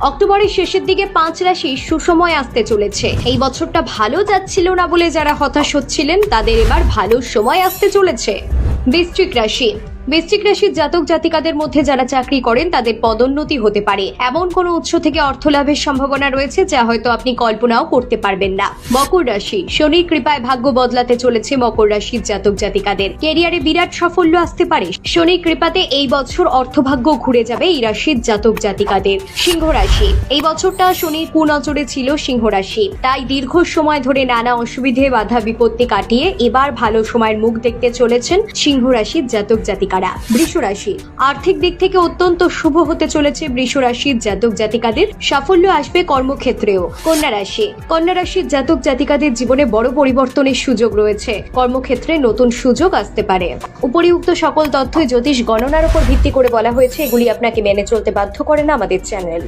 অক্টোবরের শেষের দিকে 5 রাশি সুসময় আসতে চলেছে। এই বছরটা ভালো যাচ্ছিল না বলে যারা হতাশ হচ্ছিলেন তাদের এবার ভালো সময় আসতে চলেছে। বৃশ্চিক রাশি। বৃশ্চিক রাশির জাতক জাতিকাদের মধ্যে যারা চাকরি করেন তাদের পদোন্নতি হতে পারে। এমন কোনো উৎস থেকে অর্থ লাভের সম্ভাবনা রয়েছে যা হয়তো আপনি কল্পনাও করতে পারবেন না। মকর রাশি। শনির কৃপায় ভাগ্য বদলাতে চলেছে মকর রাশির জাতক জাতিকাদের। ক্যারিয়ারে বিরাট সাফল্য আসতে পারে। শনির কৃপাতে এই বছর অর্থভাগ্য ঘুরে যাবে এই রাশির জাতক জাতিকাদের। সিংহ রাশি। এই বছরটা শনির কুনজরে ছিল সিংহ রাশি, তাই দীর্ঘ সময় ধরে নানা অসুবিধে বাধা বিপত্তি কাটিয়ে এবার ভালো সময়ের মুখ দেখতে চলেছেন সিংহ রাশির জাতক জাতিকা। বৃষ রাশি। আর্থিক দিক থেকে অত্যন্ত শুভ হতে চলেছে বৃষ রাশির জাতক জাতিকাদের। সাফল্য আসবে কর্মক্ষেত্রেও। কন্যা রাশি। কন্যা রাশির জাতক জাতিকাদের জীবনে বড় পরিবর্তনের সুযোগ রয়েছে। কর্মক্ষেত্রে নতুন সুযোগ আসতে পারে। উপরিউক্ত সকল তথ্য জ্যোতিষ গণনার উপর ভিত্তি করে বলা হয়েছে, এগুলি আপনাকে মেনে চলতে বাধ্য করে না আমাদের চ্যানেল।